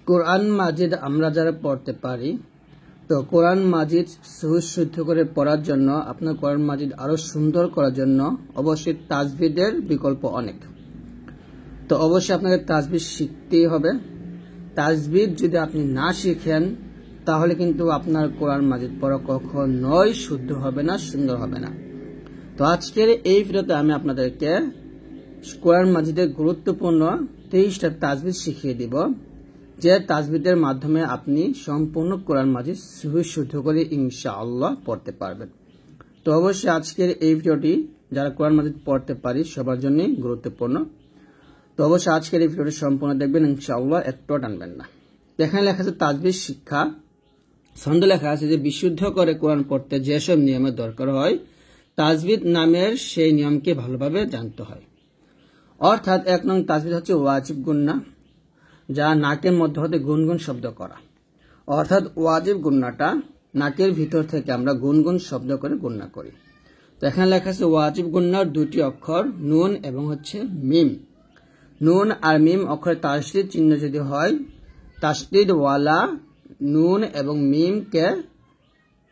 কোরআন মাজিদ আমরা যারা পড়তে পারি, তো কোরআন মাজিদ সুশুদ্ধ করে পড়ার জন্য, আপনার কোরআন মাজিদ আরো সুন্দর করার জন্য অবশ্যই তাজবিদের বিকল্প অনেক। তো অবশ্যই আপনাকে তাজবিদ শিখতেই হবে। তাজবিদ যদি আপনি না শিখেন তাহলে কিন্তু আপনার কোরআন মাজিদ পড়া কখনোই শুদ্ধ হবে না, সুন্দর হবে না। তো আজকের এই ভিডিওতে আমি আপনাদেরকে কোরআন মাজিদের গুরুত্বপূর্ণ 23টা তাজবিদ শিখিয়ে দিব, যে তাজবিদের মাধ্যমে আপনি সম্পূর্ণ কোরআন মাজিদ শুদ্ধ করে ইনশাআল্লাহ পড়তে পারবেন। তো অবশ্যই আজকের এই ভিডিওটি যারা কোরআন মাজিদ পড়তে পারি সবার জন্যই গুরুত্বপূর্ণ। তো অবশ্যই আজকের এই ভিডিওটি সম্পূর্ণ দেখবেন, ইনশাআল্লাহ একটুও টানবেন না। এখানে লেখা আছে তাজবিদ শিক্ষা। ছন্দ লেখা আছে যে বিশুদ্ধ করে কোরআন পড়তে যেসব নিয়মের দরকার হয়, তাজবিদ নামের সেই নিয়মকে ভালোভাবে জানতে হয়। অর্থাৎ 1 নং তাজবিদ হচ্ছে ওয়াজিব গুন্না, যা নাকের মধ্য হতে গুনগুন শব্দ করা। অর্থাৎ ওয়াজিব গুন্নাটা নাকের ভিতর থেকে আমরা গুনগুন শব্দ করে গুন্না করি। তো এখানে লেখা আছে ওয়াজিব গুন্নার 2টি অক্ষর নুন এবং হচ্ছে মিম। নুন আর মিম অক্ষরে তাসদীদ চিহ্ন যদি হয়, তাসদীদ ওয়ালা নুন এবং মিমকে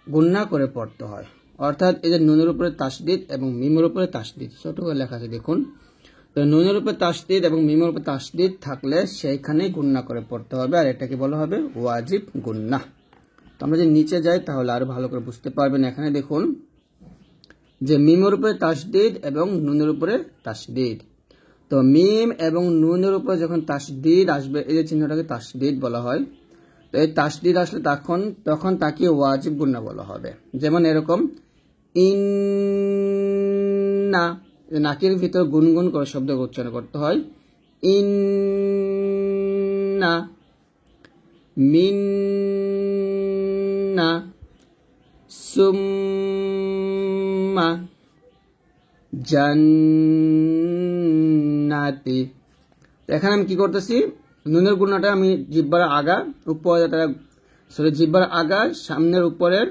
গুন্না করে পড়তে হয়। অর্থাৎ এই যে নুনের উপরে তাসদীদ এবং মিমের উপরে তাসদীদ, ছোট করে লেখা আছে দেখুন। তো নুনের উপরে তাসদীদ এবং মিমের উপরে তাসদীদ থাকলে সেইখানেই গুন্না করে পড়তে হবে, আর এটাকে বলা হবে ওয়াজিব গুন্না। তো আমরা যদি নিচে যাই তাহলে আরো ভালো করে বুঝতে পারবেন। এখানে দেখুন যে মিমের উপরে তাসদীদ এবং নুনের উপরে তাসদীদ। তো মিম এবং নুনের উপরে যখন তাসদীদ আসবে, এই যে চিহ্নটাকে তাসদীদ বলা হয়। তো এই তাসদীদ আসলে তখন তাকে ওয়াজিব গুন্না বলা হবে। যেমন এরকম ইন্না, নাকের ভিতর গুনগুন করে শব্দ উচ্চারণ করতে হয়। ইন্না, মিন্না, সুম্মা, জান্নাতি। এখানে আমি কি করতেছি, নুনের গুণাটা আমি জিহ্বার আগা উপরে, জিহ্বার আগা সামনের উপরের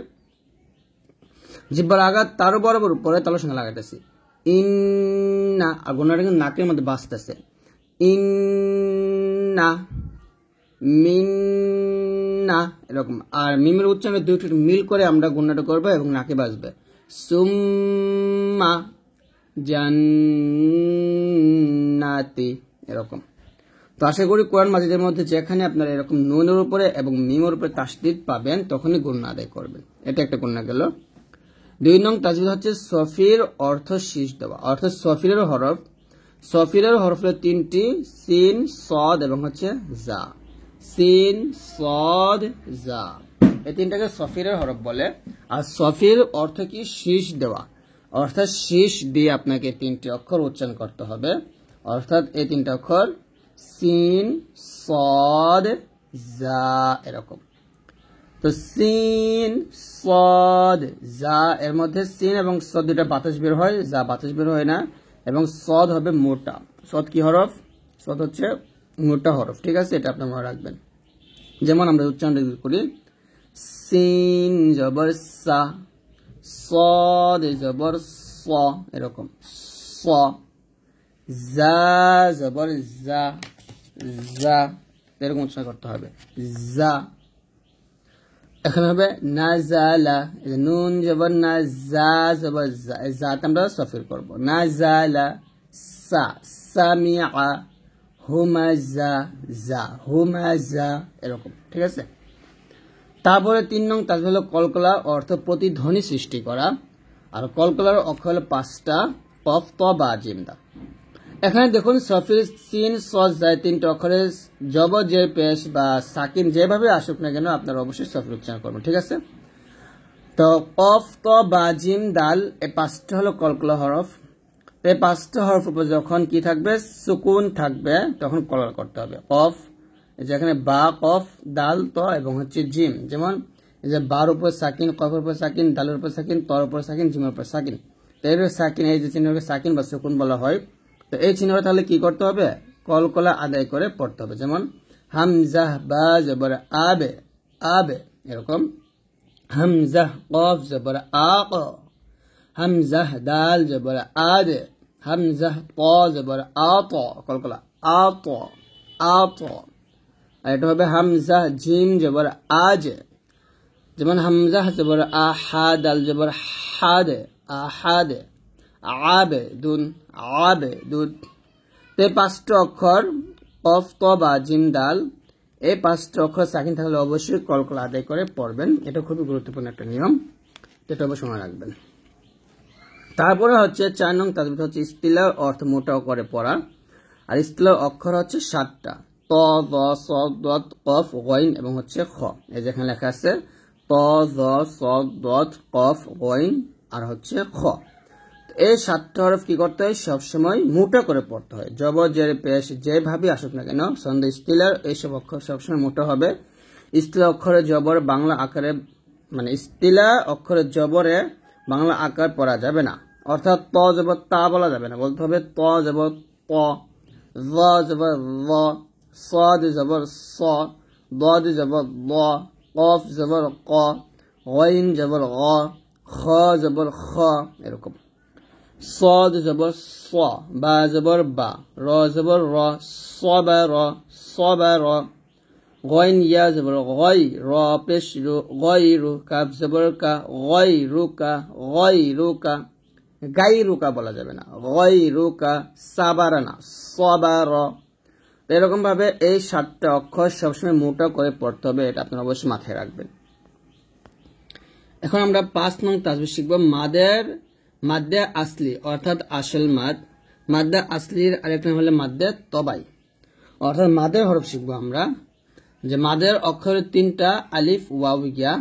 জিহ্বার আগা তারও বরাবর উপরে তালের সঙ্গে লাগাইতেছি। ইন্না, আর গুণাটা কিন্তু নাকের মধ্যে বাজতেছে। ইন্না, মিন্না, এরকম। আর মিমের উচ্চারণে দুইটি মিল করে আমরা গুণাটা করবো এবং নাকে বাজবে। সুম্মা জান্নাতি, এরকম। তো আশা করি কোরআন মাজিদের মধ্যে যেখানে আপনারা এরকম নুনের উপরে এবং মিমের উপরে তাসদীদ পাবেন তখনই গুণনা আদায় করবেন। এটা একটা গুণনা গেল। 2 নং তাজবিদ হচ্ছে সফির অর্থ শীষ দেওয়া। অর্থাৎ সফিরের হরফ হলো 3টি, সিন, সদ এবং হচ্ছে জা। সিন, সদ, জা, এই 3টাকে সফিরের হরফ বলে। আর সফির অর্থ কি? শীষ দেওয়া। অর্থাৎ শীষ দিয়ে আপনাকে 3টি অক্ষর উচ্চারণ করতে হবে। অর্থাৎ এই 3টা অক্ষর সিন, সদ, জা, এরকম। তো সিন, সদ, জা, এর মধ্যে সিন এবং সদ দুটা বাতাস বের হয়, জা বাতাস বের হয় না। এবং সদ হবে মোটা। সদ কি হরফ? সদ হচ্ছে মোটা হরফ, ঠিক আছে? এটা আপনি মনে রাখবেন। যেমন আমরা উচ্চারণ করি, সিন জবর সা, সদ জবর স, এরকম স। জা জবর জা, জা, এরকম উচ্চারণ করতে হবে, জা। এখন হবে নাজালা, নুন জবর না, জা জবর জা, জাতে আমরা সফির করব। নাজালা, সা, সামিআ, হুমাজা, জা, হুমাজা, এরকম, ঠিক আছে? তারপরে 3 নং তাজবিদ হলো কলকলা, অর্থ প্রতিধ্বনি সৃষ্টি করা। আর কলকলার অক্ষর হলো 5টা, কফ, ত, বা, জিম, দা। এখানে দেখুন সফির, সিন, সদ, জা, 3টা অক্ষরে জবর, জের, পেশ বা সাকিন যেভাবে আসুক না কেন আপনারা অবশ্যই সফির উচ্চারণ করবেন, ঠিক আছে? তো কফ, ত, বা, জিম, দাল, এই 5টা হলো কলকলা হরফ। এই 5টা হরফ উপর যখন কি থাকবে, সুকুন থাকবে, তখন কলকলা করতে হবে। কফ, যেখানে বা, কফ, দাল, ত এবং হচ্ছে জিম। যেমন এই যে বার উপর সাকিন, কফের উপর সাকিন, দালের উপর সাকিন, তর উপর সাকিন, জিমের উপর সাকিন। তো এর সাকিন, এই যে চিহ্নকে সাকিন বা সুকুন বলা হয়। তো এই চিহ্নটা তাহলে কি করতে হবে? কলকলা আদায় করে পড়তে হবে। যেমন হামজাহ বা জবর আবে, আবে, এরকম। হামজাহ কফ জবর আক, হামজাহ দাল জবর আদ, হামজাহ ত জবর আত, কলকলা আত, আত। আর এটা হবে হামজা জিম জবর আজ, যেমন হামজা জবর আহা, দাল জবর হাদ আহাদ, আবে দুন আবে দুন। তো 5টা অক্ষর কফ ত বা জিম দাল, এই 5টা অক্ষর সাকিন থাকলে অবশ্যই কলকলা আদায় করে পড়বেন। এটা খুবই গুরুত্বপূর্ণ একটা নিয়ম, এটা অবশ্যই মনে রাখবেন। তারপরে হচ্ছে 4 নং তাজবিদ হচ্ছে ইস্তিলার অর্থ মোটা করে পড়া। আর ইস্তিলার অক্ষর হচ্ছে 7টা, ত জ স দ কফ গইন এবং হচ্ছে খ। এই যেখানে লেখা আছে ত জ স দ কফ গইন আর হচ্ছে খ। এই 7টা হরফ কি করতে হয়, সবসময় মোটা করে পড়তে হয়। জবর জের পেশ যেভাবে আসুক না কেন, ছন্দ ইস্তিলার এইসব অক্ষর সবসময় মোটা হবে। ইস্তিলা অক্ষরে জবর বাংলা আকারে, মানে ইস্তিলা অক্ষরের জবরে বাংলা আকার পড়া যাবে না, অর্থাৎ ত জবর তা বলা যাবে না, বলতে হবে ত জবর ত, জ জবর ল, সাদ জবর স, দাদ জবর দ, কফ জবর ক, গইন জবর গ, খ জবর খ, এরকম। সাদ জবর স, বা জবর বা, র জবর র, সবার র, সবার র, গইন ইয়া জবর গই, র পেশ রু, গই রু, কাফ জবর কা, গই রুকা, গই রুকা, গাই রুকা বলা যাবে না, গই রুকা, সাবারা না, সবার। এরকম ভাবে এই 7টা অক্ষর সবসময় মোটা করে পড়তে হবে, এটা আপনারা অবশ্যই মাথায় রাখবেন। এখন আমরা 5 নং তাজবিদ শিখব মাদ্দে আসলি, অর্থাৎ আসল মাদ। মাদ্দে আসলির আরেকটা নাম হলো মাদ্দে তবাই, অর্থাৎ মাদের হরফ শিখব আমরা। যে মাদের অক্ষরের 3টা আলিফ ওয়াও ইয়া,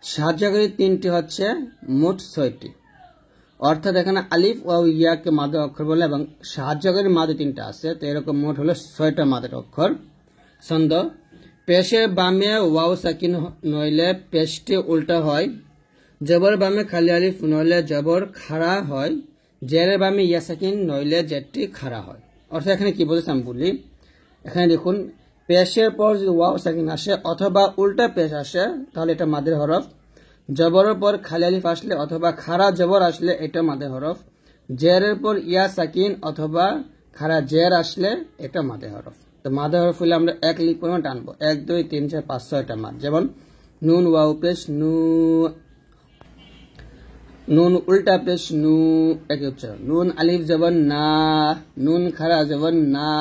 সাহায্যকারী 3টি হচ্ছে মোট 6টি, অর্থাৎ এখানে আলিফ ওয়াও ইয়াকে মাদের অক্ষর বলে এবং সাহায্যকারী মাদে 3টা আছে, তো এরকম মোট হলো 6টা মাদের অক্ষর। ছন্দ পেশের বামে ওয়াও সাকিন নইলে পেশটি উল্টা হয়, জবর বামে খালি আলিফ নইলে জবর খাড়া হয়, জেরের বামে ইয়া সাকিন নইলে জেরটি খাড়া হয়। অর্থাৎ এখানে কি বলেছে আমি বলি, এখানে দেখুন পেশের পর যদি ওয়াও সাকিন আসে অথবা উল্টা পেশ আসে তাহলে এটা মাদের হরফ, জবরের পর খালি আলিফ আসলে অথবা খাড়া জবর আসলে এটা মাদের হরফ, জেরের পর ইয়া সাকিন অথবা খাড়া জের আসলে এটা মাদের হরফ। তো মাদের হরফ হলে আমরা 1 লিখ পরিমাণ টানবো, 1 2 3 4 5 6টা মাদ। যেমন নুন ওয়াও পেশ নু, নুন উল্টা পেশ নু, একই উচ্চারণ। নুন আলিফ জবর না, নুন খাড়া জবর না,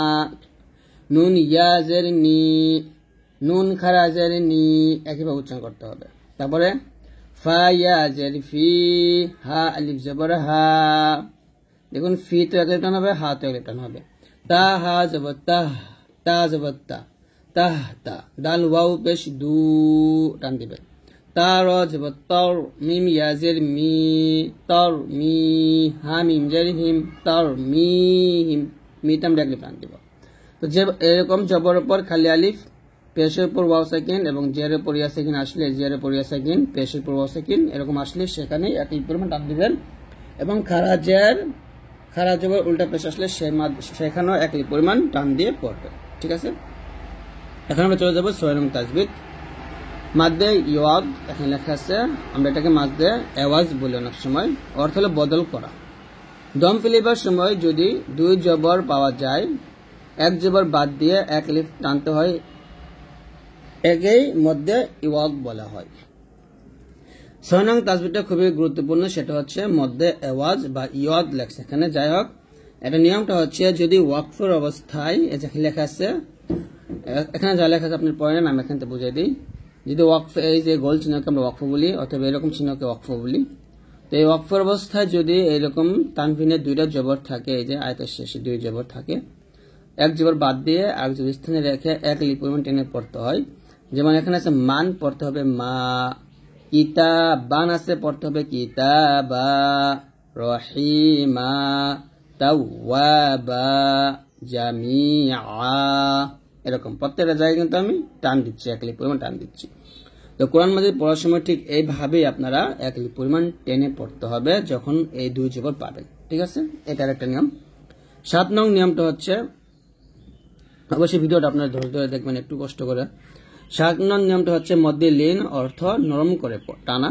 নুন ইয়া জের নি, নুন খাড়া জের নি, একইভাবে উচ্চারণ করতে হবে। তারপরে ফা ইয়া জের ফি, হা আলিফ জবর হা, দেখুন ফি তো এক টান হবে, হা তো এক টান হবে। তা হা জবর তাহ, তা জবর তা, তাহ তা। দাল ওয়াও পেশ দু, টান দিবেন। তা র জবর তর, মিম ইয়া জের মি, তর মি, হা মিম জের হিম, তর মি হিম, মিটাম ডাকলে টান দিব। তো যে এরকম জবর উপর খালি আলিফ, পেশের উপর ওয়াও সাকিন এবং জেরের উপর ইয়া সাকিন আসলে, জেরের উপর ইয়া সাকিন, পেশের উপর ওয়াও সাকিন এরকম আসলে সেখানে একই পরিমাণ টান দিবেন। এবং খাড়া জবর উল্টা পেশ আসলে সেখানেও একই পরিমাণ টান দিয়ে পড়বে, ঠিক আছে। এখন আমরা চলে যাবো 6 নং তাজবিদ মাদ্দে ইওয়াদ। এখানে লেখা আছে, আমরা এটাকে মাদ্দে আওয়াজ বলি অনেক সময়, অর্থ হলো বদল করা। দম ফেলিবার সময় যদি 2 জবর পাওয়া যায়, 1 জবর বাদ দিয়ে 1 লিফ টানতে হয়, একেই মধ্যে ইওয়াদ বলা হয়। 6 নং তাজবিদটা খুবই গুরুত্বপূর্ণ, সেটা হচ্ছে মধ্যে আওয়াজ বা ইওয়াদ লেখছে এখানে। যাই হোক, এটা নিয়মটা হচ্ছে যদি ওয়াকফের অবস্থায়, এখানে লেখা আছে, এখানে যা লেখা আছে আপনি পড়ে নেন, আমি এখান থেকে বুঝিয়ে দিই। যদি ওয়াকফ, এই যে গোল চিহ্নকে আমরা ওয়াকফ বলি অথবা এরকম চিহ্নকে ওয়াকফ বলি, তো এই ওয়াকফের অবস্থায় যদি এরকম তানভিনের 2টা জবর থাকে, এই যে আয়াতের শেষে 2 জবর থাকে, 1 জবর বাদ দিয়ে 1 জবর স্থানে রেখে 1 লিফ পরিমাণ টেনে পড়তে হয়। যেমন এখানে আছে মান, পড়তে হবে মা, কিতাবান আছে, পড়তে হবে কিতাবা, রহিমা, তাওয়াবা, জামিআ, এরকম প্রত্যেকটা জায়গায় কিন্তু আমি টান দিচ্ছি, 1 লিফ পরিমাণ টান দিচ্ছি। তো কোরআন মাজিদ পড়ার সময় ঠিক এইভাবেই আপনারা 1 লিফ পরিমাণ টেনে পড়তে হবে যখন এই 2 জবর পাবেন, ঠিক আছে। এটার একটা নিয়ম। 7 নং নিয়মটা হচ্ছে, অবশ্যই ভিডিওটা আপনারা ধৈর্য ধরে দেখবেন, একটু কষ্ট করে। 7 নং নিয়মটা হচ্ছে মধ্যে লিন, অর্থ নরম করে টানা,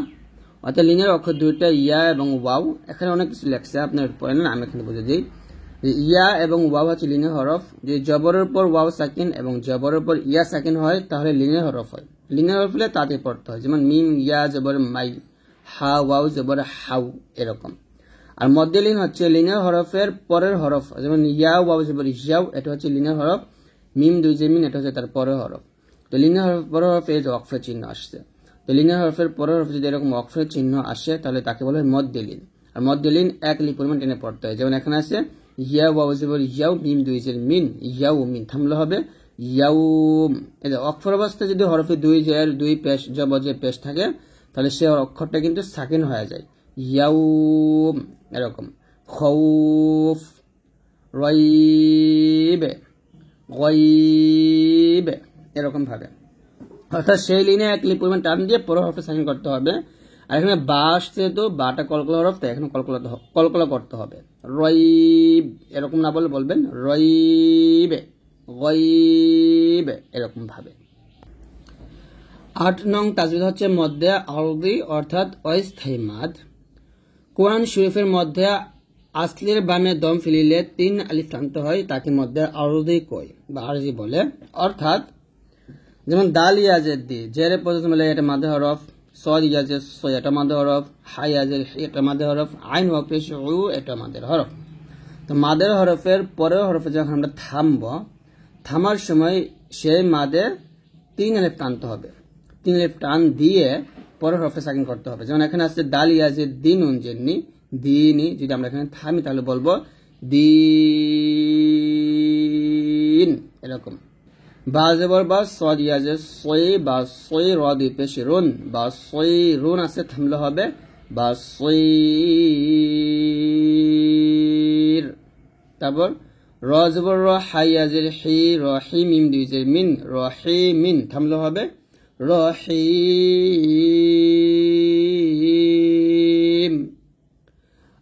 অর্থাৎ লিনের অক্ষর 2টা ইয়া এবং ওয়াও। এখানে অনেক কিছু লেখছে, আপনার পড়ে নেন, আমি এখানে বুঝে দিই। যে ইয়া এবং ওয়াও হচ্ছে লিনের হরফ। যে জবরের উপর ওয়াও সাকিন এবং জবরের উপর ইয়া সাকিন হয় তাহলে লিনের হরফ হয়। লিনের হরফ হলে তাতে পড়তে হয়, যেমন মিম ইয়া জবর মাই, হা ওয়াও জবর হাউ, এরকম। আর মধ্যে লিন হচ্ছে লিনের হরফের পরের হরফ, যেমন ইয়া ওয়াও জবর ইয়াও, এটা হচ্ছে লিনের হরফ। মিম দুই যে মিন, এটা হচ্ছে তার পরের হরফ। তো লিনের হরফ পরের হরফে এই যে ওয়াকফের চিহ্ন আসছে। তো লিনের হরফের পরের হরফে যদি এরকম ওয়াকফের চিহ্ন আসে তাহলে তাকে বলা হয় মধ্যে লিন। আর মধ্যে লিন এক লিপ পরিমাণ টেনে পড়তে হয়, যেমন এখানে আছে ইয়া ওয়াও জবর ইয়াও, মিম দুই জের মিন, ইয়াও মিন, থামলে হবে ইয়াও। এই যে অক্ষর অবস্থায় যদি হরফে দুই জের দুই পেশ জবর যে পেশ থাকে তাহলে সে অক্ষরটা কিন্তু সাকিন হয়ে যায়, ইয়াও, এরকম। খৌফ, রাইবে, গাইবে, এরকম ভাবে। অর্থাৎ সেই লিনে এক লিপ পরিমাণ টান দিয়ে পরের হরফে সাকিন করতে হবে। আর এখানে বা আসছে, তো বাটা কলকলা হরফ, তাই এখানে কলকলা করতে হবে। রইব, এরকম না বলে বলবেন রইবে, গইবে, এরকম ভাবে। 8 নং তাজবিদ হচ্ছে মধ্যে আরদি অর্থাৎ অস্থায়ী মাদ। কোরআন শরীফের মধ্যে আসলির বামে দম ফেলিলে 3 আলিফ টানতে হয়, তাকে মধ্যে আরদি কয় বা আরজি বলে। অর্থাৎ যেমন দাল ইয়াজের দি, জেরে পর্যন্ত মিলে এটা মাদে হরফ, সদ ইয়াজের স এটা মাদে হরফ, হা ইয়াজের হি এটা মাদে হরফ, আইন ওয়া পেশ উ এটা মাদের হরফ। তো মাদের হরফের পরের হরফে যখন আমরা থামব, থামার সময় সেই মাদে 3 আলিফ টানতে হবে। 3 আলিফ টান দিয়ে পরের হরফে সাকিন করতে হবে। যেমন এখানে আছে দাল ইয়াজের দিন উনজেননি, দিনি, যদি আমরা এখানে থামি তাহলে বলবো দিন, এরকম। বা জবর বা সদ ইয়াজের সই বা সই র দুই পেশ রুন, বা সই রুন আছে থামলে হবে বা সই। তারপর র জবর র, হাই ইয়াজের হি, র হি মিম দুই জের মিন, র হি মিন, থামলে হবে রহিম।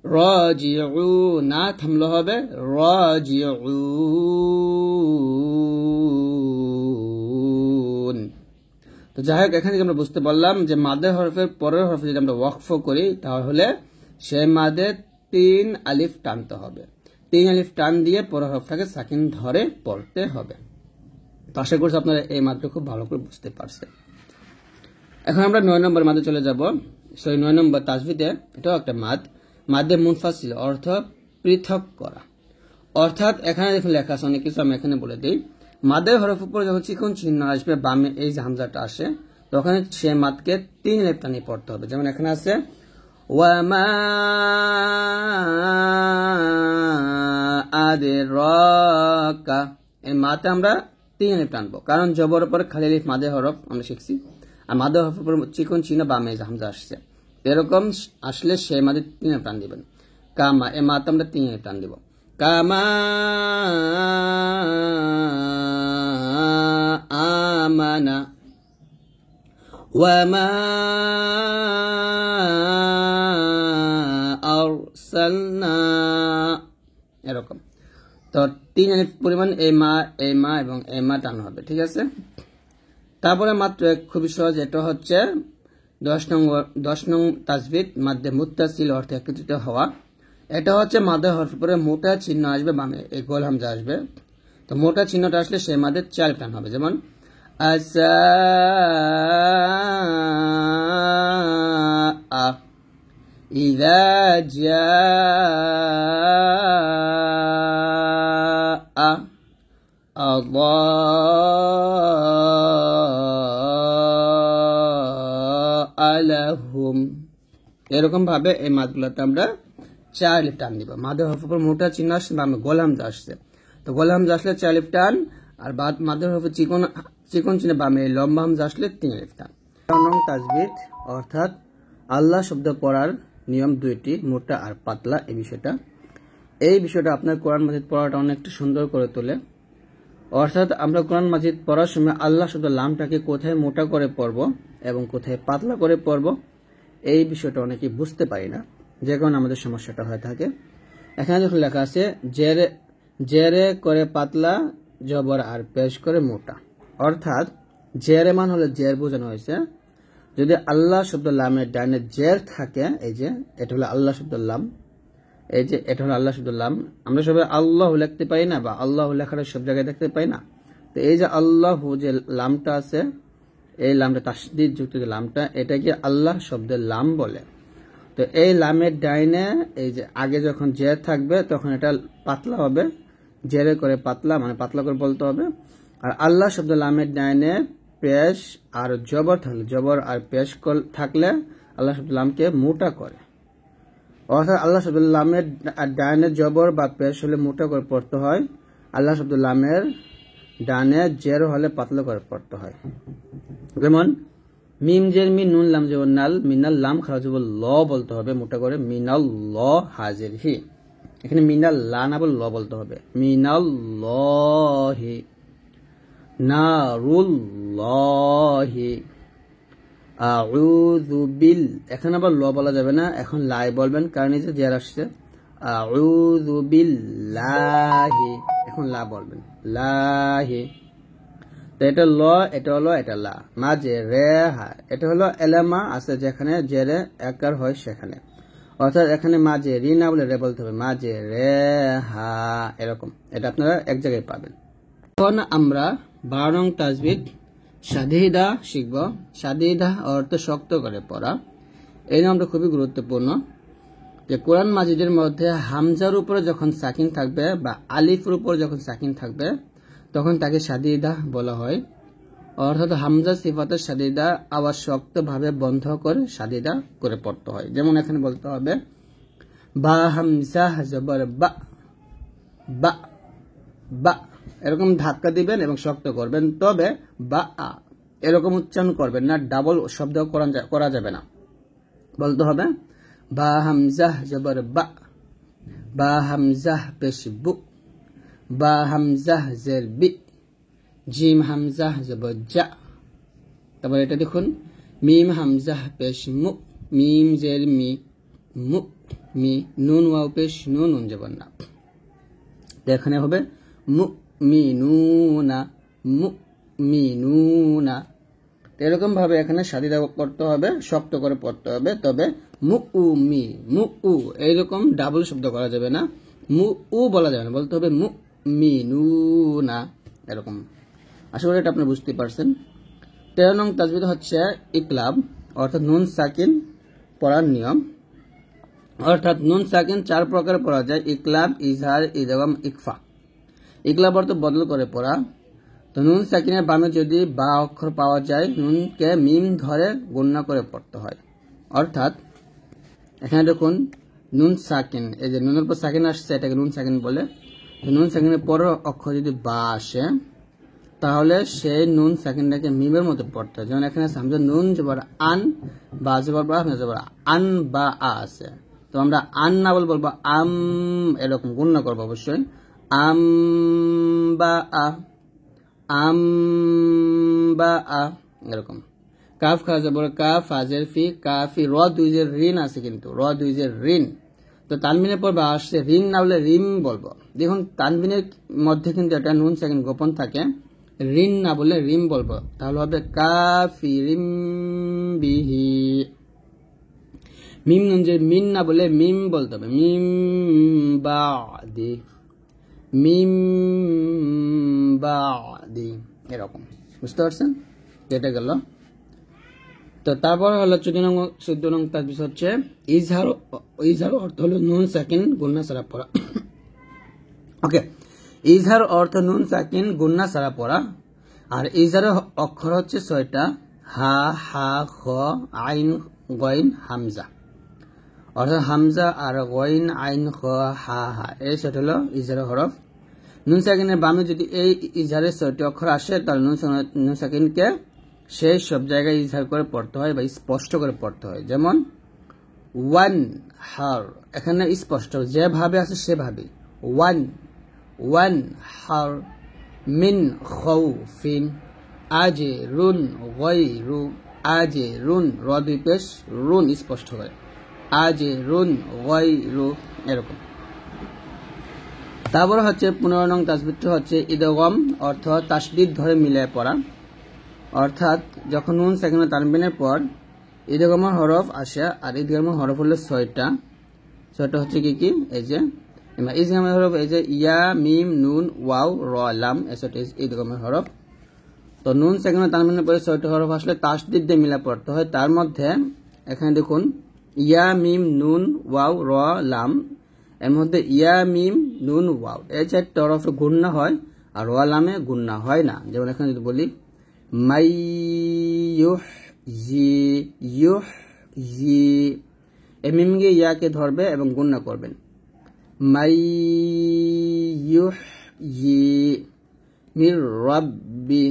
রাজিউনা, থামলে হবে রাজিউন। তো যাই হোক, এখান থেকে আমরা বুঝতে পারলাম যে মাদের হরফের পরের হরফে যদি আমরা ওয়াকফ করি তাহলে সে মাদে 3 আলিফ টানতে হবে। 3 আলিফ টান দিয়ে পরের হরফটাকে সাকিন ধরে পড়তে হবে। তো আশা করছি আপনারা এই মাদটা খুব ভালো করে বুঝতে পারছেন। এখন আমরা 9 নম্বর মাদে চলে যাব। 9 নম্বর তাজবিদে এটাও একটা মাদ, মাদে মুনফাসিল অর্থ পৃথক করা। অর্থাৎ এখানে দেখুন লেখা আছে অনেক কিছু, আমি এখানে বলে দিই। মাদের হরফ উপর যখন চিকন চিহ্ন আসবে বামে, এই যে হামজাটা আসে, তখন সে মাদকে 3 আলিফ টানিয়ে পড়তে হবে। যেমন এখানে আছে ওয়ামা আদরাকা, এই মাতে আমরা 3 আলিফ টানবো, কারণ জবর উপর খালি আলিফ মাদে হরফ আমরা শিখছি, আর মাদে হরফ উপর চিকন চিহ্ন বামে যে হামজা আসছে, এরকম আসলে সে মাদে 3 আলিফ টান দিবেন। কামা, এই মাতে আমরা 3 আলিফ টান দিব। কামা আমানা, ওয়ামা আরসালনা, এরকম। তো 3 আলিফ পরিমাণ এই মা এবং এই মা টান হবে, ঠিক আছে। তারপরে মাত্র খুবই সহজ, এটা হচ্ছে 10 নং তাজবিদ মাদ্দে মুত্তাসিল অর্থে একত্রিত হওয়া। এটা হচ্ছে মাদের হরফের পরে মোটা চিহ্ন আসবে বামে, এই গোল হামজা আসবে। তো মোটা চিহ্নটা আসলে সেই মাদের 4 টান হবে। যেমন আসা ইযা জাআ আলাহুম, এরকম ভাবে এই মাদগুলোতে আমরা 4 আলিফ টান দিব। মাদের হরফের উপর মোটা চিহ্ন আসছে বামে গোল হামজা আসছে, তো গোল হামজা আসলে 4 আলিফ টান, আর মাদের হরফের চিকন চিহ্ন বামে লম্বা হামজা আসলে 3 আলিফ টান। 9 নং তাজবিদ অর্থাৎ আল্লাহ শব্দ পড়ার নিয়ম 2টি, মোটা আর পাতলা। এই বিষয়টা আপনার কোরআন মাজিদ পড়াটা অনেকটা সুন্দর করে তোলে। অর্থাৎ আমরা কোরআন মাজিদ পড়ার সময় আল্লাহ শব্দ লামটাকে কোথায় মোটা করে পড়ব এবং কোথায় পাতলা করে পড়ব, এই বিষয়টা অনেকেই বুঝতে পারি না, যে কারণে আমাদের সমস্যাটা হয়ে থাকে। এখানে যখন লেখা আছে জেরে করে পাতলা, জবর আর পেশ করে মোটা। অর্থাৎ জেরে মান হলে জের বোঝানো হয়েছে। যদি আল্লাহ শব্দ লামের ডানে জের থাকে, এই যে এটা হলো আল্লাহ শব্দ লাম, এই যে এটা হলো আল্লাহ শব্দ লাম, আমরা সবাই আল্লাহ লিখতে পারি না বা আল্লাহ লেখাটা সব জায়গায় দেখতে পাই না। তো এই যে আল্লাহ যে লামটা আছে, এই লামটা তাসদিদ যুক্ত যে লামটা, এটাকে আল্লাহ শব্দের লাম বলে। তো এই লামের ডাইনে এই যে আগে যখন জের থাকবে তখন এটা পাতলা হবে, জেরে করে পাতলা, মানে পাতলা করে বলতে হবে। আর আল্লাহ শব্দ লামের ডাইনে পেশ আর জবর থাকলে, জবর আর পেশ থাকলে আল্লাহ শব্দ লামকে মোটা করে। অর্থাৎ আল্লাহ শব্দ লামের ডাইনে জবর বা পেশ হলে মোটা করে পড়তে হয়, আল্লাহ শব্দ লামের ডানে জের হলে পাতলা করে পড়তে হয়। যেমন মিম জের মি, নুন লাম জবর নাল, মিনাল লাম খারাজ জবর ল বলতে হবে মোটা করে, মিনাল ল হাজির হি। এখানে মিনাল লা না বলে ল বলতে হবে, মিনাল লহি, নারুল্লাহি, আউযু বিল। এখন আবার ল বলা যাবে না, এখন লাই বলবেন, কারণ এই যে জের আসছে, আউযু বিল্লাহি, এখন লা বলবেন, লাহি। তো এটা ল, এটা হলো এটা লা, মাঝে রে হা, এটা হলো এলেমা আছে যেখানে জেরে একার হয় সেখানে, অর্থাৎ এখানে মাঝে রি না বলে রে বলতে হবে, মাঝে রে হা, এরকম। এটা আপনারা এক জায়গায় পাবেন। এখন আমরা 12 নং তাজবিদ সাদিদা শিখব। সাদিদা অর্থ শক্ত করে পড়া। এই নামটা খুবই গুরুত্বপূর্ণ, যে কোরআন মাজিদের মধ্যে হামজার উপরে যখন সাকিন থাকবে বা আলিফের উপরে যখন সাকিন থাকবে তখন তাকে সাদিদা বলা হয়। অর্থাৎ হামজা সিফাতের সাদিদা আবার শক্তভাবে বন্ধ করে সাদিদা করে পড়তে হয়। যেমন এখানে বলতে হবে বা হামজা জবর বা, বা, বা, এরকম ধাক্কা দিবেন এবং শক্ত করবেন, তবে বা এরকম উচ্চারণ করবেন না, ডাবল শব্দ করা যাবে না। বলতে হবে বা হামজা জবর বা, বা হামজা পেশ বু, বা হামজা জের বি, জিম হামজা জবর জা। তারপর এটা দেখুন মিম হামজা পেশ মু, মিম জের মি, মু, মি, নুন ওয়াও পেশ নুন, নুন জবর না। এখানে হবে মু মিনুনা, মু মিনুনা। এরকম ভাবে এখানে সাদিদা করতে হবে, শক্ত করে পড়তে হবে, তবে মু উ মি, মু উ, এইরকম ডাবল শব্দ করা যাবে না, মু উ বলা যাবে না, বলতে হবে মু মিনুনা, এরকম। আশা করি এটা আপনি বুঝতে পারছেন। 13 নং তাজবিদ হচ্ছে ইকলাব, অর্থাৎ নুন সাকিন পড়ার নিয়ম। অর্থাৎ নুন সাকিন 4 প্রকারে পড়া যায়, ইকলাব, ইজহার, ইদগাম, ইকফা। ইকলাব অর্থ বদল করে পড়া। তো নুন সাকিনের বামে যদি বা অক্ষর পাওয়া যায়, নুনকে মিম ধরে গণনা করে পড়তে হয়। অর্থাৎ এখানে দেখুন নুন সাকিন, এই যে নুনের পর সাকিন আসছে এটাকে নুন সাকিন বলে। নুন সাকিনের পরের অক্ষর যদি বা আসে তাহলে সেই নুন সাকিনটাকে মিমের মতো পড়তে হয়। যেমন এখানে হামজা নুন জবর আন, বা জবর বা, হামজা জবর আন বা আ আছে, তো আমরা আন না বলবো আম, এরকম গণনা করবো অবশ্যই, আম বা আ, আম বা আ, এরকম। কাফ খা জবর কাফ, ফাজের ফি, কাফি, র দুইজের ঋণ আছে, কিন্তু র দুইজের ঋণ, তো তানবিনের পর বা আসছে, ঋণ না বলে রিম বলবো। দেখুন তানবিনের মধ্যে কিন্তু একটা নুন সেকেন্ড গোপন থাকে, ঋণ না বলে রিম বলবো, তাহলে হবে কাফি রিম বিহি। মিম নুন যে মিন না বলে মিম বলতে হবে, মিম বাদি, মিম বাদি, এরকম। বুঝতে পারছেন? কেটে গেল। তো তারপর হলো 14 নং তাজবিদ হচ্ছে ইজহার। ইজহার অর্থ হলো নুন সাকিন গুন্না সারা পড়া। ওকে, ইজহার অর্থ নুন সাকিন গুন্না সারা পড়া। আর ইজহারের অক্ষর হচ্ছে 6টা, হা, হা, খ, আইন, গইন, হামজা। অর্থাৎ হামজা আর গইন, আইন, খ, হা, হা, এই 6টা হলো ইজহারের হরফ। নুন সাকিনের বামে যদি এই ইজহারের 6টি অক্ষর আসে তাহলে নুন সাকিনকে সেই সব জায়গায় ইজহার করে পড়তে হয় বা স্পষ্ট করে পড়তে হয়। যেমন ওয়ান হার, এখানে স্পষ্ট যেভাবে আছে সেভাবে, ওয়ান, ওয়ান হার, মিন খাউফিন, আজে রুন গায়রু, আজে রুন, র দুই পেশ রুন স্পষ্ট হয়, আজে রুন গায়রু, এরকম। তারপরে হচ্ছে 15 নং তাসবিদটা হচ্ছে ইদগম, অর্থ তাসদিদ ধরে মিলায় পড়া। অর্থাৎ যখন নুন সাকিন তানবিনের পর ইদগমের হরফ আসে, আর ইদগমের হরফ হলো 6টা, সো এটা হচ্ছে কি এই যে ইজগামের হরফ এই যে ইয়া মিম নুন ওয়াও র লাম এসব ইদগামের হরফ। তো নুন সেকেন্ড তানবিনের পরে 6টি হরফ আসলে তাসদিদ দিয়ে মিলা পড়তে হয়। তার মধ্যে এখানে দেখুন ইয়া মিম নুন ওয়াও র লাম, এর মধ্যে ইয়া মিম নুন ওয়াও এই 4টি হরফে গুণনা হয় আর র লামে গুণনা হয় না। যেমন এখানে যদি বলি মাই ইউহয়ি, এই মিমকে ইয়াকে ধরবে এবং গুণনা করবেন মাই ইউহয়ি মির রাব্বি,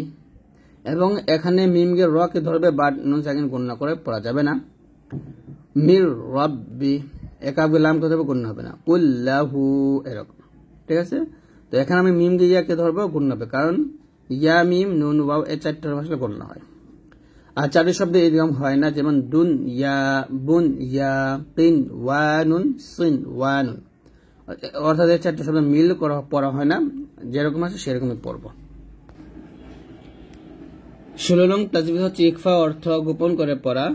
এবং এখানে মিমকে র কে ধরবে বাট নুন সাকিন গুণনা করে পড়া যাবে না। মির রাব্বি একাবে লাম কে ধরবে গুণনা হবে না। কুল্লাহু এরকম, ঠিক আছে। তো এখানে আমি মিমকে ইয়াকে ধরবো গুণনা হবে, কারণ ইয়া মিম নুন ওয়াও এই 4টি ভাষা গণ্য হয়। আর 4টি শব্দে ইদগাম হয় না, যেমন দুন ইয়া বুন ইয়া তিন ওয়ানুন সিন ওয়ানুন, অর্থাৎ এই 4টি শব্দ মিল করা পড়া হয় না, যেরকম আছে সেরকমই পড়ব। 16 নং তাজবিদ হচ্ছে ইকফা অর্থ গোপন করে পড়া,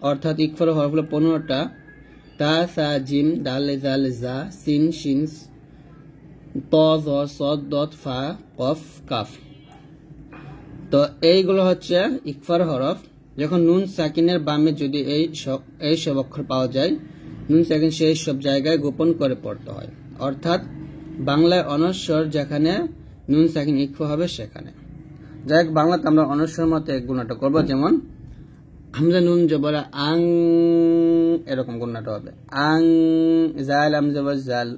অর্থাৎ ইকফার হরফ হলো 15টা তা সা জিম দাল জাল জা সিন শিন ত জ সদ দত ফা কফ কাফ। তো এইগুলো হচ্ছে ইকফার হরফ। যখন নুন সাকিনের বামে যদি এই সব অক্ষর পাওয়া যায়, নুন সাকিন সেই সব জায়গায় গোপন করে পড়তে হয়, অর্থাৎ বাংলায় অনস্বর যেখানে নুন সাকিন ইকফা হবে সেখানে। যাই হোক, বাংলাতে আমরা অনস্বর মতে গুণাটা করবো, যেমন হামজা নুন জবর আং এরকম গুণাটা হবে আং, জাল হামজা জবর জাল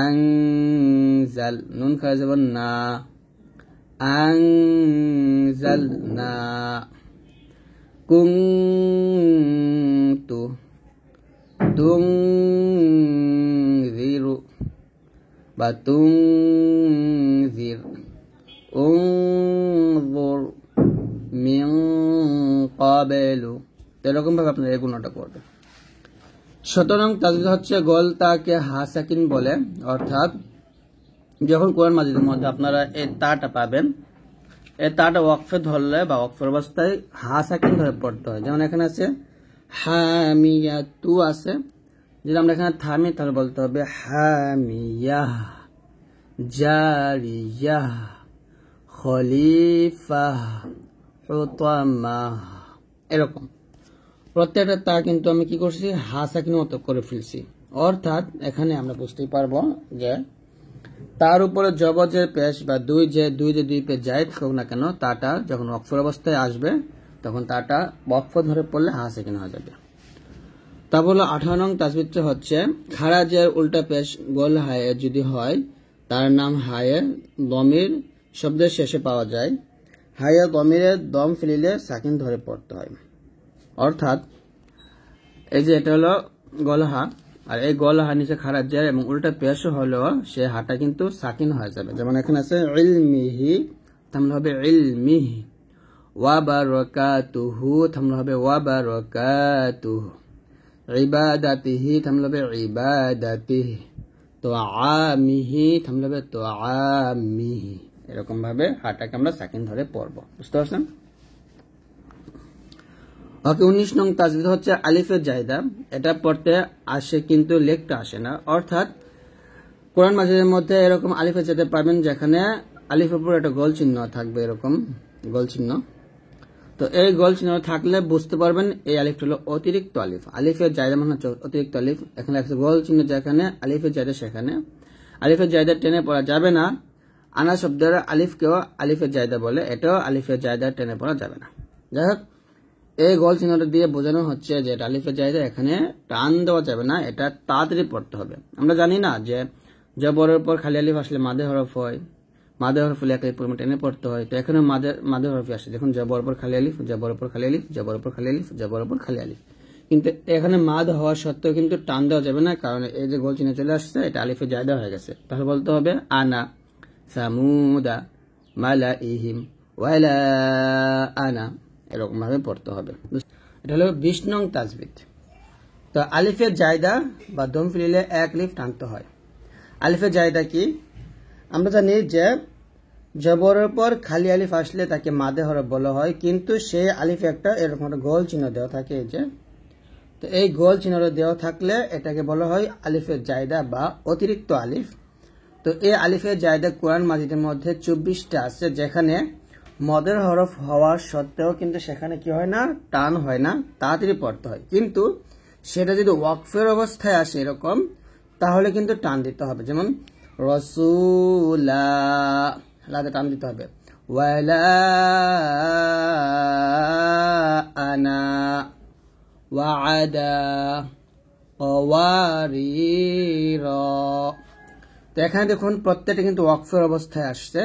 আং জাল, নুন খায় জবর না আনজালনা, কুনতু তুনজিরু বা তুনজির, উনজুর মিন ক্বাবলু, এরকম ভাবে আপনারা এই গুণটা করবেন। 17 নং তাজবিদ হচ্ছে গোল তাকে হা সাকিন বলে, অর্থাৎ যখন কোরআন মাজিদের মধ্যে আপনারা এই তাটা পাবেন, এই তাটা ওয়াকফে ধরলে বা ওয়াকফের অবস্থায় হা সাকিন ধরে পড়তে হয়। যেমন এখানে আছে হামিয়া তু আছে, যদি আমরা এখানে থামি তাহলে বলতে হবে হামিয়া জারিয়া খলিফা হুতামা, এরকম প্রত্যেকটা তা কিন্তু আমি কি করছি হা সাকিন মতো করে ফেলছি। অর্থাৎ এখানে আমরা বুঝতেই পারবো যে তার উপরে জবজের পেশ বা দুই পেশ যাই থাকুক না কেন, তাটা যখন ওয়াকফের অবস্থায় আসবে তখন তাটা ওয়াকফ ধরে পড়লে হা সাকিন হয়ে যাবে। তারপর 18 নং তাজবিদ হচ্ছে খারাজের উল্টা পেশ গোল হায়ে যদি হয়, তার নাম হায়ে দমির শব্দের শেষে পাওয়া যায়। হায়ে দমিরের দম ফেলিলে সাকিন ধরে পড়তে হয়, অর্থাৎ এই যে এটা হলো গলহা, আর এই গলহা নিচে খারাজ যায় এবং উল্টা পেশ হলো সে হাটা কিন্তু সাকিন হয়ে যাবে। যেমন এখানে আছে ইলমিহি থামলে হবে ইলমিহি, ওয়া বারাকাতুহু থামলে হবে ওয়া বারাকাতুহু, ইবাদাতিহি থামলে হবে ইবাদাতিহি, তো আমিহি থামলে হবে তো আমিহি, এরকম ভাবে হাটাকে আমরা সাকিন ধরে পড়বো। বুঝতে পারছেন? ওকে, 19 নং তাজবিদ হচ্ছে আলিফের জায়দা। এটা পড়তে আসে কিন্তু লেখটা আসে না, অর্থাৎ কোরআন মাজিদের মধ্যে এরকম আলিফের জায়দা পাবেন যেখানে আলিফের উপর একটা গোল চিহ্ন থাকবে, এরকম গোল চিহ্ন। তো এই গোল চিহ্ন থাকলে বুঝতে পারবেন এই আলিফটা হলো অতিরিক্ত আলিফ। আলিফের জায়দা মানে হচ্ছে অতিরিক্ত আলিফ। এখানে একটা গোল চিহ্ন যেখানে আলিফের জায়দা সেখানে আলিফের জায়দা টেনে পড়া যাবে না। আনা শব্দের আলিফকেও আলিফের জায়দা বলে, এটাও আলিফের জায়দা টেনে পড়া যাবে না। যাই হোক, এই গোল চিহ্নটা দিয়ে বোঝানো হচ্ছে যে এটা আলিফের জায়দা, এখানে টান দেওয়া যাবে না, এটা তাড়াতাড়ি পড়তে হবে। আমরা জানি না যে জবরের উপর খালি আলিফ আসলে মাদে হরফ হয়, মাদে হরফ হলে একাই পরিমাণ টেনে পড়তে হয়। তো এখানে মাদে হরফ আসে, দেখুন জবর উপর খালি আলিফ, জবর উপর খালি আলিফ, জবর উপর খালি আলিফ, জবর উপর খালি আলিফ, কিন্তু এখানে মাদ হওয়া সত্ত্বেও কিন্তু টান দেওয়া যাবে না, কারণ এই যে গোল চিহ্ন চলে আসছে এটা আলিফের জায়দা হয়ে গেছে। তাহলে বলতে হবে আনা সামুদা মালাইহিম ওয়ালা আনা, এরকম ভাবে পড়তে হবে। এটা হলো 20 নং তাজবিদ। তো আলিফের জায়দা বা দম ফেলিলে এক আলিফ টানতে হয়। আলিফের জায়দা কি? আমরা জানি যে জবরের পর খালি আলিফ আসলে তাকে মাদে হরফ বলা হয়, কিন্তু সেই আলিফে একটা এরকম একটা গোল চিহ্ন দেওয়া থাকে, এই যে। তো তো এই গোল চিহ্নটা দেওয়া থাকলে এটাকে বলা হয় আলিফের জায়দা বা অতিরিক্ত আলিফ। তো এই আলিফের জায়দা কোরআন মাজিদের মধ্যে 24টা আছে, যেখানে মদের হরফ হওয়ার সত্ত্বেও কিন্তু সেখানে কি হয় না, টান হয় না, তাড়াতাড়ি পড়তে হয়। কিন্তু সেটা যদি ওয়াকফের অবস্থায় আসে এরকম, তাহলে কিন্তু টান দিতে হবে। যেমন রসুলা, লাতে টান দিতে হবে। ওয়ালা আনা ওয়াদা ওয়ারিরা। তো এখানে দেখুন প্রত্যেকটা কিন্তু ওয়াকফের অবস্থায় আসছে।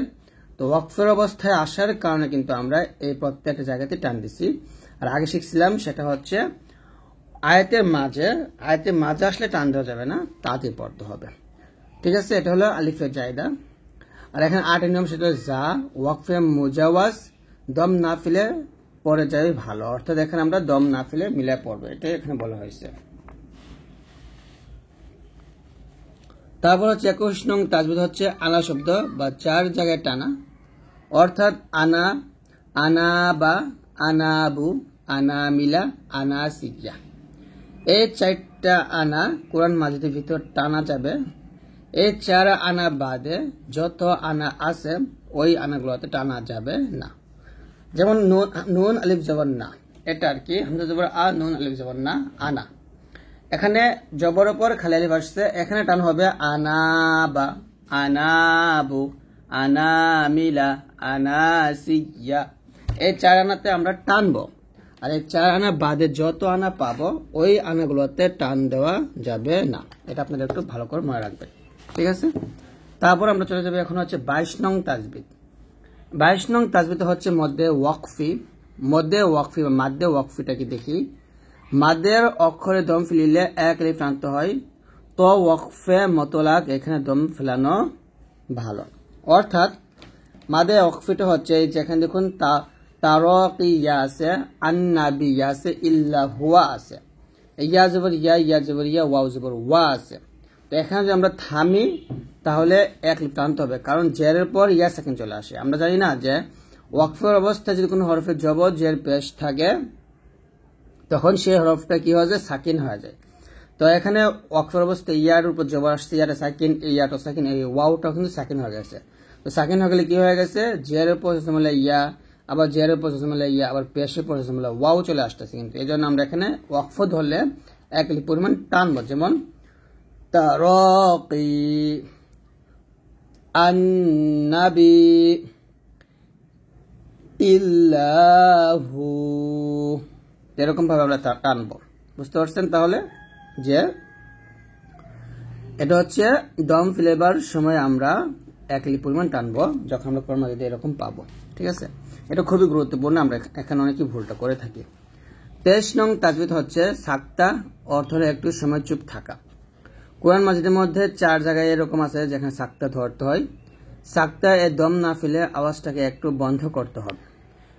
তো ওয়াকফের অবস্থায় আসার কারণে কিন্তু আমরা এই প্রত্যেকটা জায়গাতে টান দিছি। আর আগে শিখছিলাম সেটা হচ্ছে আয়াতের মাঝে আসলে টান দেওয়া যাবে না, তাতে পড়তে হবে। ঠিক আছে, এটা হলো আলিফের জায়দা। আর এখানে 8 নিয়ম, সেটা যা ওয়াকফে মুজাওয়াজ দম না ফেলে পরে যাবে ভালো, অর্থাৎ এখানে আমরা দম না ফেলে মিলে পড়বো, এটাই এখানে বলা হয়েছে। তারপর হচ্ছে 21 নং তাজবিদ হচ্ছে আনা শব্দ বা 4 জায়গায় টানা, অর্থাৎ আনা, আনা বা আনাবু, আনা মিলা, আনা সিয়া। এই 4টা আনা কোরআন মাজিদের ভিতর টানা যাবে। এই 4 আনা বাদে যত আনা আছে ওই আনাগুলোতে টানা যাবে না। যেমন নুন আলিফ জবর না, এটা আর কি হামজা জবর আ, নুন আলিফ জবর না, আনা। এখানে জবর উপর খালি আলিফ আসছে, এখানে টান হবে আনাবা, আনাবু, আনামিলা, আনাসিয়া। এই 4 আনাতে আমরা টানবো। আর এই 4 আনা বাদে যত আনা পাবো ওই আনাগুলোতে টান দেওয়া যাবে না। এটা আপনাদের একটু ভালো করে মনে রাখবেন, ঠিক আছে। তারপর আমরা চলে যাবো এখন হচ্ছে 22 নং তাজবিদ। 22 নং তাজবিদ হচ্ছে মধ্যে ওয়াকফি। মধ্যে ওয়াকফি বা মাদ্দে ওয়াকফিটাকে দেখি। মাদের অক্ষরে দম ফেলিলে 1 আলিফ টানতে হয়। তো ওয়াকফে মতলাক, এখানে দম ফেলানো ভালো। অর্থাৎ মাদে ওয়াকফিটা হচ্ছে যেখানে দেখুন তারাকিয়া আছে, আন্নাবিয়া আছে, ইল্লা হুয়া আছে, ইয়া জবর ইয়া, ইয়া জবর ইয়া, ওয়াও জবর ওয়া আছে। তো এখানে যদি আমরা থামি তাহলে 1 আলিফ টানতে হবে, কারণ জেরের পর ইয়া সেকেন্ড চলে আসে। আমরা জানি না যে ওয়াকফের অবস্থায় যদি কোনো হরফের জবর জের পেশ থাকে তখন সেই হরফটা কি হয়ে যায়, সাকিন হয়ে যায়। তো এখানে ওয়াকফের অবস্থায় ইয়ার উপর জবর আসছে, ইয়াটা সাকিন, এই ইয়াটা সাকিন, এই ওয়াওটাও কিন্তু সাকিন হয়ে গেছে। তো সাকিন হয়ে গেলে কি হয়ে গেছে, জেরের উপর হচ্ছে ইয়া, আবার জেরের উপর হচ্ছে ইয়া, আবার পেশের উপর হচ্ছে ওয়াও চলে আসতেছে। কিন্তু এই জন্য আমরা এখানে ওয়াকফ ধরলে 1 আলিফ পরিমাণ টানবো। যেমন তারাকি, আন্নাবি, ইল্লাহু, এরকম ভাবে আমরা টানবো। বুঝতে পারছেন তাহলে যে এটা হচ্ছে দম ফ্লেভার সময় আমরা 1 আলিফ পরিমাণ টানবো যখন আমরা কোরআন মাজিদে এরকম পাবো, ঠিক আছে। এটা খুবই গুরুত্বপূর্ণ, আমরা এখানে অনেকেই ভুলটা করে থাকি। 23 নং তাজবিদ হচ্ছে সাক্তা, অর্থ হলো একটু সময় চুপ থাকা। কোরআন মাজিদের মধ্যে 4 জায়গায় এরকম আছে যেখানে সাক্তা ধরতে হয়। সাক্তা এ দম না ফেলে আওয়াজটাকে একটু বন্ধ করতে হবে,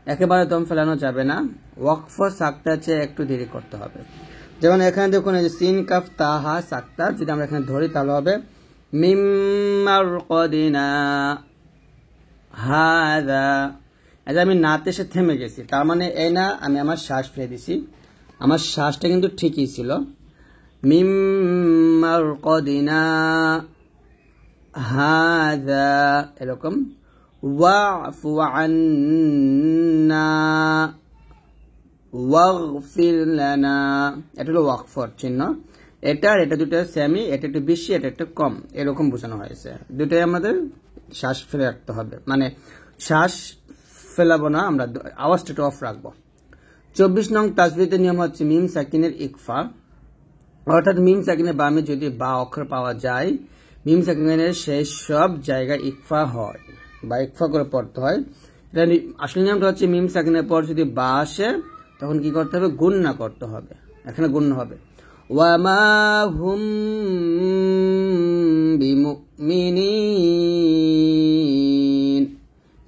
একেবারে দম ফেলানো যাবে না। ওয়াকফ সাক্তার চেয়ে একটু দেরি করতে হবে। যেমন এখানে দেখুন এই যে সিন কাফ তাহা সাক্তা, যদি আমরা এখানে ধরি তাহলে হবে মিম মারকাদিনা হাযা। এই যে আমি নাতে এসে থেমে গেছি, তার মানে এই না আমি আমার শ্বাস ফেলে দিছি, আমার শ্বাসটা কিন্তু ঠিকই ছিল। মিম মারকাদিনা হাযা, এরকম। ওয়াফু আন্না ওয়াগফির লানা, এটা হলো ওয়াকফর চিহ্ন। এটা দুটো সেমি, এটা একটু বেশি, এটা একটু কম, এরকম বোঝানো হয়েছে। দুটোই আমাদের শ্বাস ফেলে রাখতে হবে, মানে শ্বাস ফেলাবো না, আমরা আওয়াজটা একটু অফ রাখবো। 24 নং তাজবিদের নিয়ম হচ্ছে মিম সাকিনের ইকফা, অর্থাৎ মিম সাকিনের বামে যদি বা অক্ষর পাওয়া যায়, মিম সাকিনের শেষ সব জায়গায় ইকফা হয় বা ইকফা করে পড়তে হয়। এটা আসলে নিয়মটা হচ্ছে মিম সাকিনের পর যদি বা আসে তখন কি করতে হবে, গুণনা করতে হবে। এখানে গুণনা হবে ওয়ামা হুম বিমুমিনিন,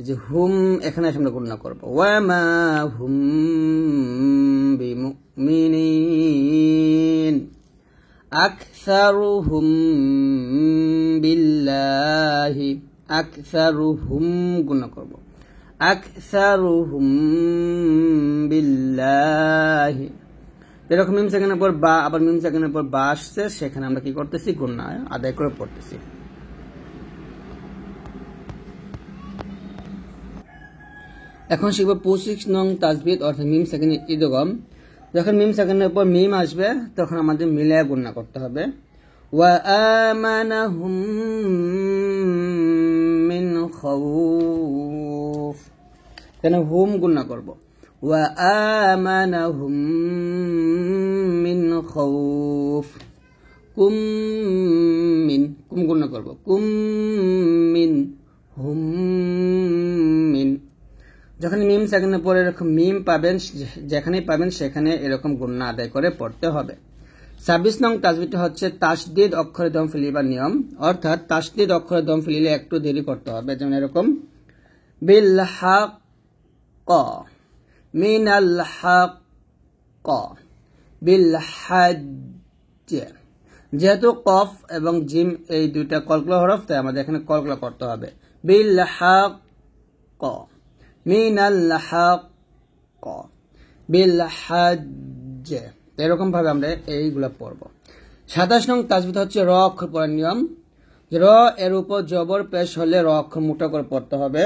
যে হুম এখানে এসে আমরা গুণনা করবো ওয়ামা হুম বিমুমিনিন, আকসারুহুম বিল্লাহি, আকসারুহুম গুণনা করবো আকসারুহুম বিল্লাহি। এরকম মিম সেকেন্ডের পর বা, আবার মিম সেকেন্ডের পর বা আসছে, সেখানে আমরা কি করতেছি, গুণনা আদায় করে পড়তেছি। এখন শিখবো 25 নং তাজবিদ অর্থাৎ মিম সেকেন্ড ইদগম। যখন মিম সেকেন্ডের উপর মিম আসবে তখন আমাদের মিলায়া গুণনা করতে হবে। ওয়া আমানাহুম মিন খাউফ, কেন হুম গুণনা করব। ওয়া আমানাহুম মিন খাউফ, কুম মিন, কুম গুণনা করব, কুম মিন হুম মিন। যখন মিম সেকেন্ডের পরে এরকম মিম পাবেন, যেখানেই পাবেন সেখানে এরকম গুণনা আদায় করে পড়তে হবে। 26 নং তাজবিদটা হচ্ছে তাসদিদ অক্ষরে দম ফেলিবার নিয়ম, অর্থাৎ তাসদিদ অক্ষরে দম ফেলিলে একটু দেরি করতে হবে। যেমন এরকম বিল হাক, মিনাল হাক, বিল হাজ। যেহেতু কফ এবং জিম এই দুইটা কলকলা হরফ, তাই আমাদের এখানে কলকলা করতে হবে। বিল হাক মিনাল হাক বিল হাজ, এরকম ভাবে আমরা এইগুলা পড়ব। 27 নং তাজবিদ হচ্ছে র অক্ষর পড়ার নিয়ম। র এর উপর জবর পেশ হলে র অক্ষর মোটা করে পড়তে হবে।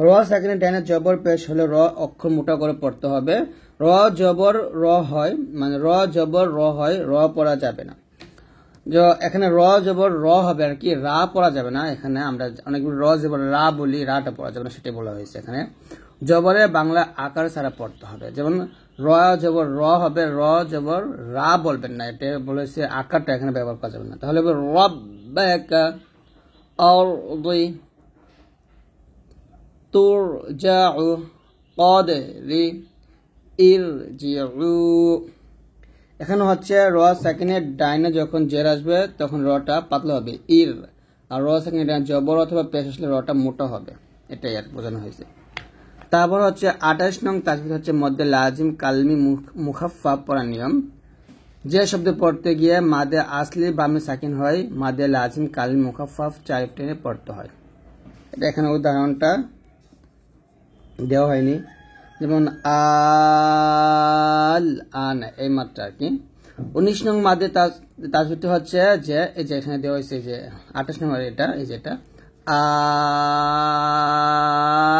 র সেকেন্ডে ডাইনে জবর পেশ হলে র অক্ষর মোটা করে পড়তে হবে। র জবর র হয়, মানে র জবর র হয়, র পড়া যাবে না। এখানে র জবর র হবে আর কি, রা পড়া যাবে না। এখানে আমরা অনেকগুলো র জবর রা বলি, রাটা পড়া যাবে না, সেটাই বলা হয়েছে। এখানে জবরে বাংলা আকার ছাড়া পড়তে হবে। যেমন র জবর র হবে, র জবর রা বলবেন না, এটা বলেছে আকারটা এখানে ব্যবহার করা যাবে না। তাহলে রব্বাকা আরদি তুরজাউ কদরি ইরজিউ। এখানে হচ্ছে র সেকেন্ডের ডাইনে যখন জের আসবে তখন রটা পাতলা হবে, ইর। আর র সেকেন্ডের ডাইনে জবর অথবা পেশ আসলে রটা মোটা হবে, এটাই আর বোঝানো হয়েছে। তারপর হচ্ছে 28 নং তাজবিদ হচ্ছে মধ্যে লাজিম কালমি মুখাফফা পড়ার নিয়ম। যে শব্দ পড়তে গিয়ে মাদে আসলি বামে সাকিন হয়, মাদে লাজিম কালমি মুখাফফাফ 4 টেনে পড়তে হয়। এটা এখানে উদাহরণটা দেওয়া হয়নি। যেমন আল আন, এই মাত্রা আর কি। 19 নং মাদে তাজবিদ হচ্ছে যে এই যে এখানে দেওয়া হয়েছে, যে 28 নম্বর এটা, এই যে এটা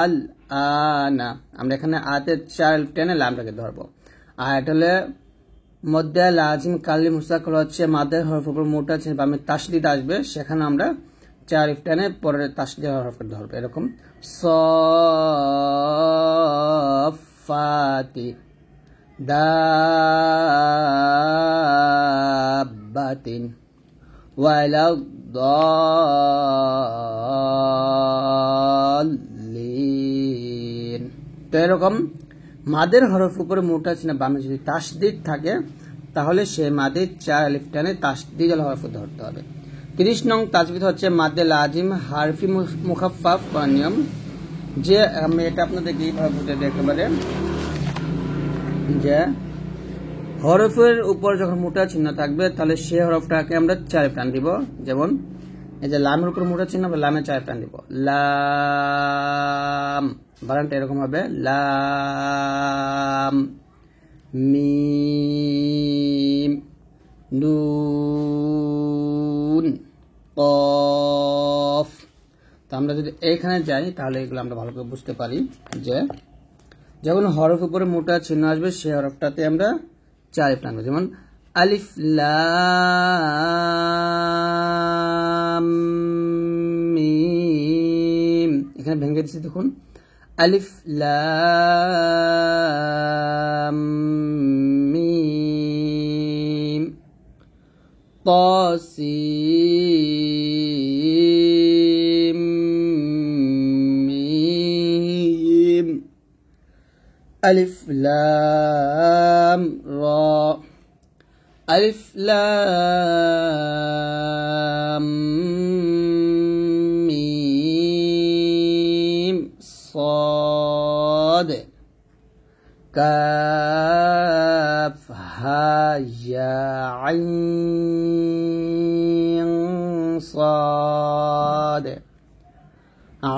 আল আনা, আমরা এখানে আতে 4 টেনে লামটাকে ধরবো। আর এটা হলে মধ্যে লাজিম কালি মুস্তাকল হচ্ছে মাদের হরফ উপর মোটা আছে বামে তাসদিদ আসবে, সেখানে আমরা 4 টেনে পরে তাসদিদ হরফকে ধরবো। এরকম সফাতি দাব্বাতিন ওয়ালাদ। তো এরকম মাদের হরফ উপরে মোটা চিহ্ন বামে যদি তাসদিদ থাকে তাহলে সে মাদের 4 আলিফ টানে তাসদিদ হরফ ধরতে হবে। 30 নং তাজবিদ হচ্ছে মাদে লাজিম হারফি মুখাফফাফ করার নিয়ম। যে আমি এটা আপনাদেরকে এইভাবে বুঝে দিই একেবারে, যে হরফের উপর যখন মোটা চিহ্ন থাকবে তাহলে সে হরফটাকে আমরা 4 টান দিব। যেমন এই যে লামের উপর মোটা চিহ্ন, লামে 4 টান দিব, লাম। বানানটা এরকম হবে লাম মিম নুন কফ। তো আমরা যদি এইখানে যাই তাহলে এগুলো আমরা ভালো করে বুঝতে পারি, যে যখন হরফ উপরে মোটা চিহ্ন আসবে সে হরফটাতে আমরা 4 টানব। যেমন আলিফ লাম মিম, এখানে ভেঙে দিচ্ছি দেখুন, আলিফ লাম মিম তাসিম মিম আলিফ লাম রা, আলিফ লাম মিম صاد কাফ হা ইয়া আইন صاد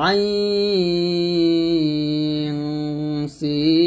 আইন সিন